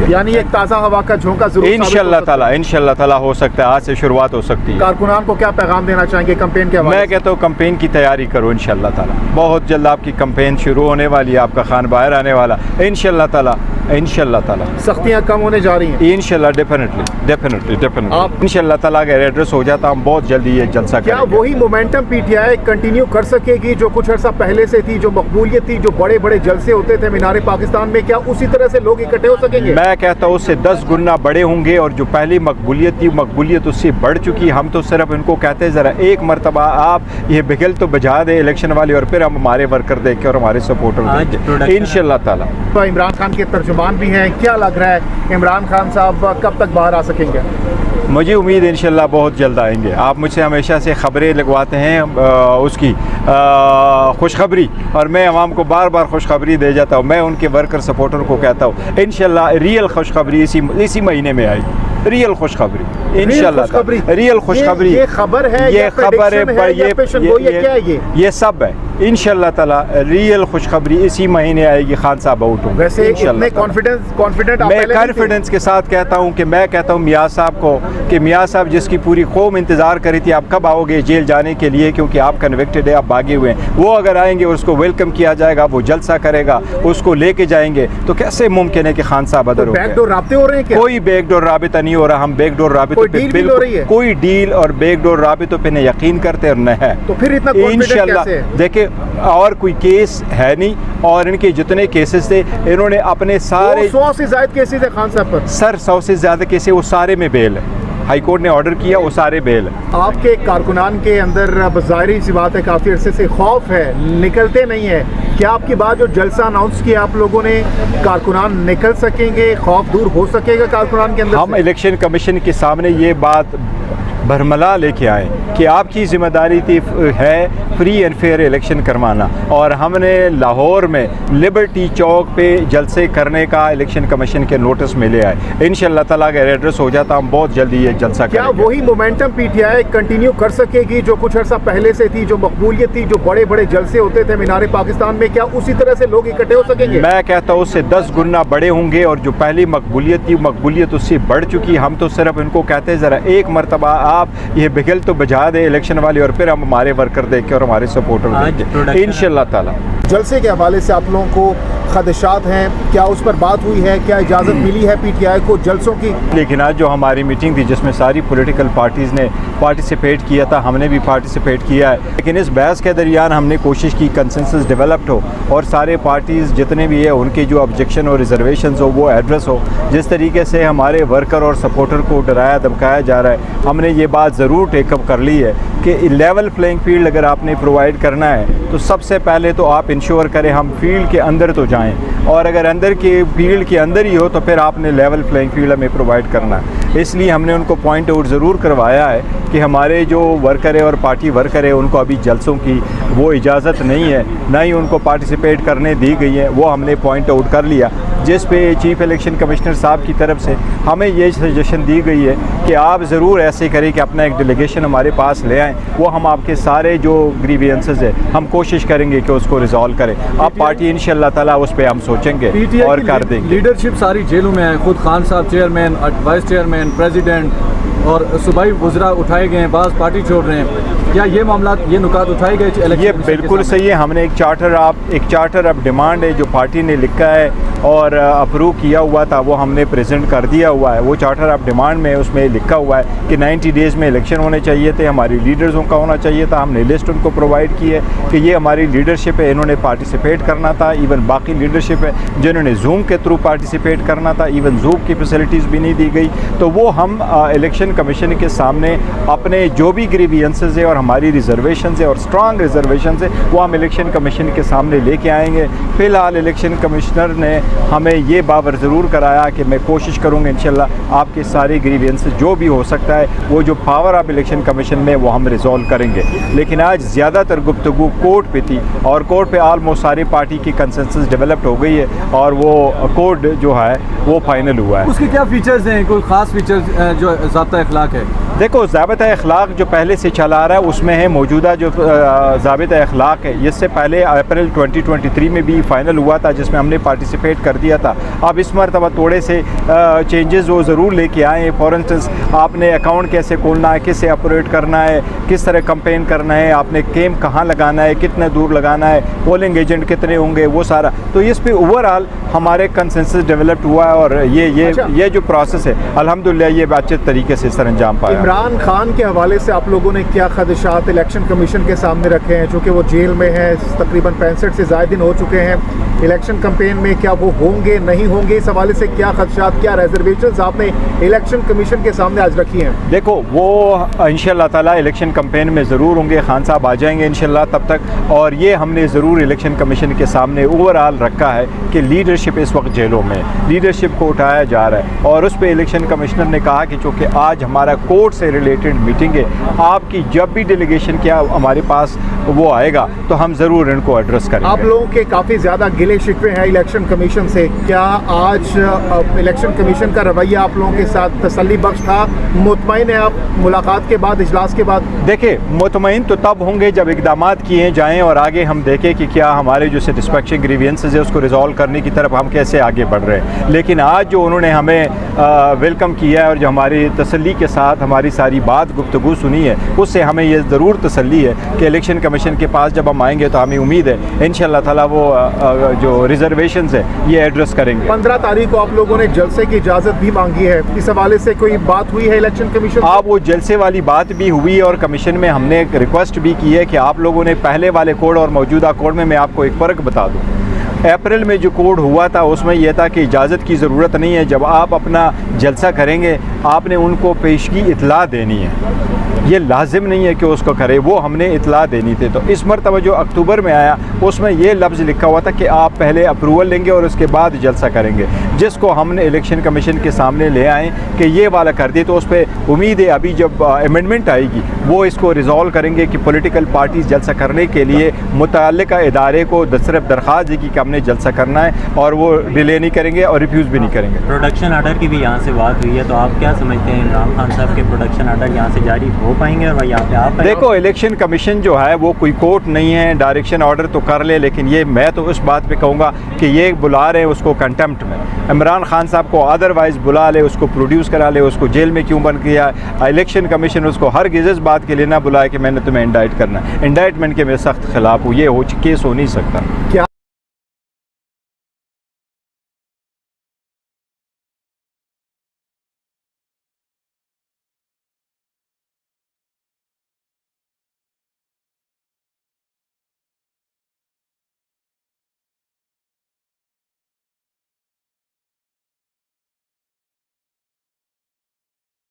यानी एक ताज़ा हवा का झोंका जरूर इंशाल्लाह ताला हो सकता है। आज से शुरुआत हो सकती है। कारकुनान को क्या पैगाम देना चाहेंगे कैंपेन के हवाले मैं कहता हूँ कैंपेन की तैयारी करो इंशाल्लाह ताला। बहुत जल्द आपकी कैंपेन शुरू होने वाली है, आपका खान बाहर आने वाला इंशाल्लाह ताला। सख्तियाँ कम होने जा रही हैं इंशाल्लाह, डेफिनेटली इंशाल्लाह ताला अगर एड्रेस हो जाता हम बहुत जल्दी ये जलसा क्या करेंगे। वही मोमेंटम पीटीआई कंटिन्यू कर सकेगी जो कुछ अर्सा पहले से थी, जो मकबूलियत थी, जो बड़े बड़े जलसे होते थे मीनार पाकिस्तान में, क्या उसी तरह से लोग इकट्ठे हो सकेंगे? मैं कहता हूँ उससे 10 गुना बड़े होंगे और जो पहली मकबूलियत थी मकबूलियत उससे बढ़ चुकी। हम तो सिर्फ इनको कहते हैं ज़रा एक मरतबा आप ये बिगल तो बजा दे इलेक्शन वाली और फिर हम हमारे वर्कर देख के और हमारे सपोर्टर इंशाल्लाह ताला। तो इमरान खान के तर्जुमान भी हैं, क्या लग रहा है इमरान खान साहब कब तक बाहर आ सकेंगे? मुझे उम्मीद है इंशाल्लाह बहुत जल्द आएंगे। आप मुझसे हमेशा से ख़बरें लगवाते हैं उसकी खुशखबरी, और मैं अवाम को बार बार खुशखबरी दे जाता हूँ। मैं उनके वर्कर सपोर्टर को कहता हूँ इंशाल्लाह रियल खुशखबरी इसी महीने में आई। रियल खुशखबरी इंशाल्लाह, रियल खुशखबरी। ये खबर है, ये खबर है, ये सब है इंशाल्लाह ताला। रियल खुशखबरी इसी महीने आएगी। खान साहब आउट होंगे। वैसे इतने कॉन्फिडेंट मैं कॉन्फिडेंस के साथ कहता हूँ कि मैं कहता हूँ मियाँ साहब को कि मियाँ साहब जिसकी पूरी कौम इंतज़ार करी थी आप कब आओगे जेल जाने के लिए, क्योंकि आप कन्विक्टेड है, आप भागे हुए हैं। वो अगर आएंगे उसको वेलकम किया जाएगा, वो जलसा करेगा, उसको लेके जाएंगे। तो कैसे मुमकिन है कि खान साहब अदर हो गए? बैकडोर राब्ते हो रहे हैं क्या? कोई बैकडोर राबिता नहीं हो रहा। हम बैकडोर राबितों पे बिल्कुल कोई डील और बैकडोर राबितों पे न यकीन करते और न है। तो फिर इतना इंशाल्लाह देखिए, और कोई केस है नहीं, और इनके जितने केसेस थे इन्होंने अपने सारे 100 से ज्यादा केसेस है खान साहब पर। सर 100 से ज़्यादा केसेस वो सारे में बेल है। हाई कोर्ट ने ऑर्डर किया, वो सारे बेल है। आपके कारकुनान के अंदर ज़ाहिर सी बात है काफ़ी अरसे से खौफ है, निकलते नहीं है। क्या आपकी बात जो जलसा अनाउंस किया आप लोगों ने, कारकुनान निकल सकेंगे, खौफ दूर हो सकेगा कारकुनान के अंदर? हम इलेक्शन कमीशन के सामने ये बात भरमला लेके आए कि आपकी जिम्मेदारी थी है फ्री एंड फेयर इलेक्शन करवाना, और हमने लाहौर में लिबर्टी चौक पे जलसे करने का इलेक्शन कमीशन के नोटिस में ले आए। इंशाल्लाह ताला अगर एड्रेस हो जाता हम बहुत जल्दी ये जलसा क्या करेंगे। वही मोमेंटम पीटीआई कंटिन्यू कर सकेगी जो कुछ अर्सा पहले से थी, जो मकबूलियत थी, जो बड़े बड़े जलसे होते थे मीनार पाकिस्तान में, क्या उसी तरह से लोग इकट्ठे हो सकेंगे? मैं कहता हूँ उससे 10 गुना बड़े होंगे और जो पहली मकबूलियत थी मकबूलियत उससे बढ़ चुकी। हम तो सिर्फ इनको कहते हैं ज़रा एक मरतबा आप ये बिगल तो बजा दे इलेक्शन वाली और फिर हम हमारे वर्कर देख के और हमारे सपोर्टर इंशाल्लाह ताला। जलसे के हवाले से आप लोगों को खदशात हैं, क्या उस पर बात हुई है? क्या इजाज़त मिली है पीटीआई को जलसों की? लेकिन आज जो हमारी मीटिंग थी जिसमें सारी पॉलिटिकल पार्टीज़ ने पार्टिसिपेट किया था, हमने भी पार्टिसिपेट किया है, लेकिन इस बहस के दरमियान हमने कोशिश की कंसेंसस डेवलप्ड हो और सारे पार्टीज़ जितने भी है उनके जो ऑब्जेक्शन और रिजर्वेशन हो वो एड्रेस हो। जिस तरीके से हमारे वर्कर और सपोर्टर को डराया धमकाया जा रहा है, हमने ये बात ज़रूर टेकअप कर ली है कि लेवल प्लेइंग फील्ड अगर आपने प्रोवाइड करना है तो सबसे पहले तो आप इंश्योर करें हम फील्ड के अंदर तो जाएं, और अगर अंदर के फील्ड के अंदर ही हो तो फिर आपने लेवल प्लेइंग फील्ड हमें प्रोवाइड करना है। इसलिए हमने उनको पॉइंट आउट ज़रूर करवाया है कि हमारे जो वर्कर है और पार्टी वर्कर है उनको अभी जलसों की वो इजाज़त नहीं है, ना ही उनको पार्टिसिपेट करने दी गई है। वो हमने पॉइंट आउट कर लिया, जिस पे चीफ़ इलेक्शन कमिश्नर साहब की तरफ से हमें ये सजेशन दी गई है कि आप ज़रूर ऐसे करें कि अपना एक डेलीगेशन हमारे पास ले आएँ, वो हम आपके सारे जो ग्रीवियंसेस है हम कोशिश करेंगे कि उसको रिजॉल्व करें। अब पार्टी इंशाल्लाह ताला उस पर हम सोचेंगे और कर देंगे। लीडरशिप सारी जेलों में है, खुद खान साहब चेयरमैन, वाइस चेयरमैन, प्रेसिडेंट और सूबाई वज़रा उठाए गए हैं, बाज़ पार्टी छोड़ रहे हैं। क्या ये मामला ये नुकात उठाए गए? ये बिल्कुल सही है। हमने एक चार्टर ऑफ डिमांड है जो पार्टी ने लिखा है और अप्रूव किया हुआ था, वो हमने प्रेजेंट कर दिया हुआ है। वो चार्टर ऑफ डिमांड में उसमें लिखा हुआ है कि 90 डेज़ में इलेक्शन होने चाहिए थे, हमारी लीडर्सों का होना चाहिए था। हमने लिस्ट उनको प्रोवाइड की है कि ये हमारी लीडरशिप है, इन्होंने पार्टिसिपेट करना था। इवन बाकी लीडरशिप है जिन्होंने जूम के थ्रू पार्टिसिपेट करना था, इवन जूम की फैसिलिटीज़ भी नहीं दी गई। तो वो हम इलेक्शन कमीशन के सामने अपने जो भी ग्रीवियंसेस है और हमारी रिजर्वेशन है और स्ट्रॉन्ग रिजर्वेशन है वो हम इलेक्शन कमीशन के सामने लेके आएंगे। फ़िलहाल इलेक्शन कमिश्नर ने हमें ये बावर ज़रूर कराया कि मैं कोशिश करूँगा इंशाल्लाह आपके सारे ग्रीवियंसेस जो भी हो सकता है वो जो पावर ऑफ इलेक्शन कमीशन में वो हम रिजॉल्व करेंगे। लेकिन आज ज़्यादातर गुफ्तगू कोर्ट पे थी और कोर्ट पे आलमोस्ट सारी पार्टी की कंसेंसस डेवलप्ड हो गई है और वो कोर्ट जो है वो फाइनल हुआ है। उसके क्या फीचर्स हैं? कोई ख़ास फीचर्स जो ज़ाब्ता अखलाक है? देखो, ज़ाबिता अखलाक जो पहले से चला आ रहा है उसमें है मौजूदा जो ज़ाबिता अखलाक है, इससे पहले अप्रैल 2023 में भी फ़ाइनल हुआ था जिसमें हमने पार्टिसिपेट कर दिया था। अब इस मरतबा थोड़े से चेंजेस वो ज़रूर लेके आए हैं। फॉर इंस्टेंस, आपने अकाउंट कैसे खोलना है, किससे ऑपरेट करना है, किस तरह कंपेन करना है, आपने केम कहाँ लगाना है, कितने दूर लगाना है, पोलिंग एजेंट कितने होंगे, वो सारा। तो इस पे ओवरऑल हमारे कंसेंसस डेवलप हुआ है और ये जो प्रोसेस है अल्हम्दुलिल्लाह ये अच्छे तरीके से सरअंजाम पाया। इमरान खान के हवाले से आप लोगों ने क्या खदशात इलेक्शन कमीशन के सामने रखे हैं, चूँकि वो जेल में है, तकरीबन 65 से ज़्यादा दिन हो चुके हैं। इलेक्शन कैंपेन में क्या वो होंगे नहीं होंगे, इस हवाले से क्या खदशात, क्या रिजर्वेशंस आपने इलेक्शन कमीशन के सामने आज रखी हैं? देखो, वो इंशाल्लाह ताला इलेक्शन कैंपेन में ज़रूर होंगे, खान साहब आ जाएंगे इंशाल्लाह तब तक। और ये हमने ज़रूर इलेक्शन कमीशन के सामने ओवरऑल रखा है कि लीडरशिप इस वक्त जेलों में, लीडरशिप को उठाया जा रहा है। और उस पर इलेक्शन कमिश्नर ने कहा कि चूँकि आज हमारा कोर्ट से रिलेटेड मीटिंग है, आपकी जब भी डेलीगेशन क्या हमारे पास वो आएगा तो हम ज़रूर इनको एड्रेस करेंगे। आप लोगों के काफ़ी ज़्यादा गिले शिकवे हैं इलेक्शन कमीशन से, क्या आज इलेक्शन कमीशन का रवैया आप लोगों के साथ तसल्ली बख्श था? मुतमईन है आप मुलाकात के बाद, इजलास के बाद? देखिए, मुतमईन तो तब होंगे जब इकदाम किए जाएँ और आगे हम देखें कि क्या हमारे जो सेटिस्फैक्शन ग्रीवियंसेस है उसको रिजॉल्व करने की तरफ हम कैसे आगे बढ़ रहे हैं। लेकिन आज जो उन्होंने हमें वेलकम किया है और जो हमारी तसल्ली के साथ हमारी सारी बात गुफ्तगू सुनी है, उससे हमें ये ज़रूर तसल्ली है कि इलेक्शन कमीशन के पास जब हम आएंगे तो हमें उम्मीद है इंशाअल्लाह ताला वो जो रिजर्वेशंस है ये एड्रेस करेंगे। 15 तारीख को आप लोगों ने जलसे की इजाज़त भी मांगी है, इस हवाले से कोई बात हुई है इलेक्शन कमीशन? आप वो जलसे वाली बात भी हुई और कमीशन में हमने एक रिक्वेस्ट भी की है कि आप लोगों ने पहले वाले कोड और मौजूदा कोड में मैं आपको एक फ़र्क बता दूँ। अप्रैल में जो कोड हुआ था उसमें यह था कि इजाज़त की ज़रूरत नहीं है, जब आप अपना जलसा करेंगे आपने उनको पेशगी इतला देनी है, ये लाजिम नहीं है कि उसको करे, वो हमने इतला देनी थी। तो इस मरतबा जो अक्टूबर में आया उसमें ये लफ्ज़ लिखा हुआ था कि आप पहले अप्रूवल लेंगे और उसके बाद जलसा करेंगे, जिसको हमने इलेक्शन कमीशन के सामने ले आए कि ये वाला कर दी। तो उस पर उम्मीद है अभी जब अमेंडमेंट आएगी वो इसको रिजॉल्व करेंगे कि पॉलिटिकल पार्टीज जलसा करने के लिए मुतअल्लिक़ा इदारे को सिर्फ दरख्वास्त देगी कि हमने जलसा करना है और वो डिले नहीं करेंगे और रिफ्यूज़ भी नहीं करेंगे। प्रोडक्शन आर्डर की भी यहाँ से बात हुई है, तो आप क्या समझते हैं इमरान खान साहब के प्रोडक्शन आर्डर यहाँ से जारी हो पाएंगे और यहाँ पे आप? देखो, इलेक्शन कमीशन जो है वो कोई कोर्ट नहीं है, डायरेक्शन ऑर्डर तो कर ले, लेकिन ये मैं तो उस बात पे कहूँगा कि ये बुला रहे हैं उसको कंटेम्प्ट में। इमरान खान साहब को अदरवाइज़ बुला ले, उसको प्रोड्यूस करा ले, उसको जेल में क्यों बंद किया? इलेक्शन कमीशन उसको हर गिज़ बात के लिए ना बुलाए कि मैंने तुम्हें इंडाइट करना। इंडाइटमेंट के मैं सख्त खिलाफ हूँ, ये केस हो नहीं सकता। क्या